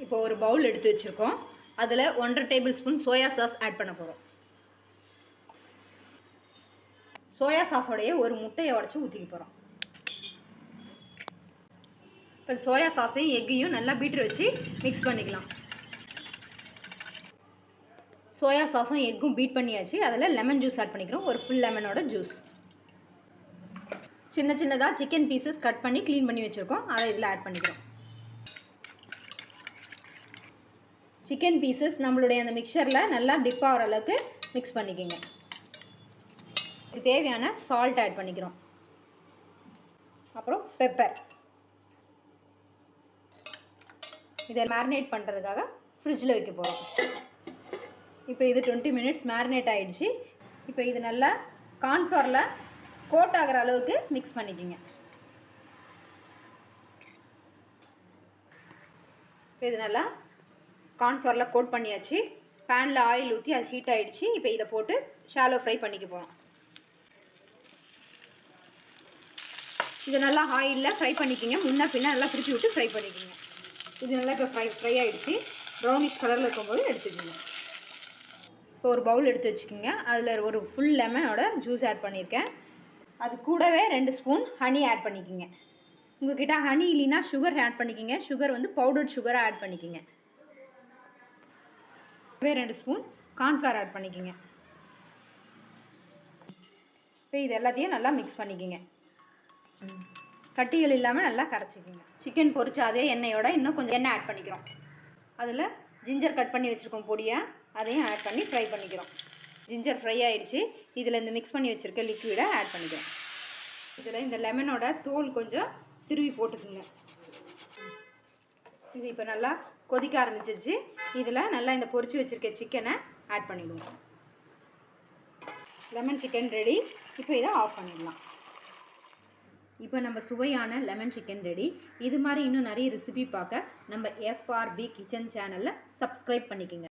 இப்போ ஒரு பவுல் எடுத்து வச்சுருக்கோம். அதில் 1.5 tablespoon soya sauce add பண்ண போகிறோம். சோயா சாஸோடைய ஒரு முட்டையை உடச்சி ஊற்றிக்க போகிறோம். இப்போ சோயா சாஸையும் எக்கையும் நல்லா பீட்டர் வச்சு மிக்ஸ் பண்ணிக்கலாம். சோயா சாஸும் எக்கும் பீட் பண்ணியாச்சு. அதில் லெமன் ஜூஸ் ஆட் பண்ணிக்கிறோம். ஒரு ஃபுல் லெமனோட ஜூஸ். சின்ன சின்னதாக சிக்கன் பீசஸ் கட் பண்ணி க்ளீன் பண்ணி வச்சுருக்கோம். அதை இதில் ஆட் பண்ணிக்கிறோம். சிக்கன் பீசஸ் நம்மளுடைய அந்த மிக்சரில் நல்லா டிப் ஆகிற அளவுக்கு மிக்ஸ் பண்ணிக்கோங்க. இதுக்கு தேவையான சால்ட் ஆட் பண்ணிக்கிறோம். அப்புறம் பெப்பர். இதை மேரினேட் பண்ணுறதுக்காக ஃப்ரிட்ஜில் வைக்க போகிறோம். இப்போ இது 20 மினிட்ஸ் மேரினேட் ஆகிடுச்சு. இப்போ இது நல்லா கார்ன்ஃப்ளவரில் கோட் ஆகிற அளவுக்கு மிக்ஸ் பண்ணிக்கோங்க. இப்போ இது நல்லா கார்ன்ஃப்ளவரில் கோட் பண்ணியாச்சு. பேனில் ஆயில் ஊற்றி அது ஹீட் ஆகிடுச்சு. இப்போ இதை போட்டு ஷாலோ ஃப்ரை பண்ணிக்க போகிறோம். இது நல்லா ஆயிலில் ஃப்ரை பண்ணிக்கோங்க. முன்ன பின்ன நல்லா திருப்பி விட்டு ஃப்ரை பண்ணிக்கோங்க. இது நல்லா இப்போ ஃப்ரை ஆகிடுச்சு. ப்ரௌனிஷ் கலரில் இருக்கும்போது எடுத்துக்கோங்க. இப்போ ஒரு பவுல் எடுத்து வச்சுக்கோங்க. அதில் ஒரு ஃபுல் லெமனோட ஜூஸ் ஆட் பண்ணியிருக்கேன். அது கூடவே 2 ஸ்பூன் ஹனி ஆட் பண்ணிக்கோங்க. உங்கள்கிட்ட ஹனி இல்லைன்னா சுகர் ஆட் பண்ணிக்கோங்க. சுகர் வந்து பவுடர்ட் சுகரை ஆட் பண்ணிக்கோங்க. 2 ஸ்பூன் கார்ன்ஃப்ளவர் ஆட் பண்ணிக்கோங்க. இப்போ இது எல்லாத்தையும் நல்லா மிக்ஸ் பண்ணிக்கோங்க. கட்டிகள் இல்லாமல் நல்லா கரைச்சிக்கோங்க. சிக்கன் பொரிச்ச அதே எண்ணெயோட இன்னும் கொஞ்சம் எண்ணெய் ஆட் பண்ணிக்கிறோம். அதில் ஜிஞ்சர் கட் பண்ணி வச்சுருக்கோம் பொடியாக, அதையும் ஆட் பண்ணி ஃப்ரை பண்ணிக்கிறோம். ஜிஞ்சர் ஃப்ரை ஆகிடுச்சு. இதில் இந்த மிக்ஸ் பண்ணி வச்சுருக்க லிக்விடை ஆட் பண்ணிக்கிறோம். இதில் இந்த லெமனோட தோல் கொஞ்சம் திருவி போட்டுக்குங்க. இது இப்போ நல்லா கொதிக்க ஆரம்பிச்சிருச்சு. இதில் நல்லா இந்த பொரிச்சு வச்சுருக்க சிக்கனை ஆட் பண்ணிடுவோம். Lemon chicken ready. இப்போ இதை ஆஃப் பண்ணிடலாம். இப்போ நம்ம சுவையான லெமன் சிக்கன் ரெடி. இது மாதிரி இன்னும் நிறைய ரெசிபி பார்க்க நம்ம FRB கிச்சன் சேனலில் சப்ஸ்கிரைப் பண்ணிக்கோங்க.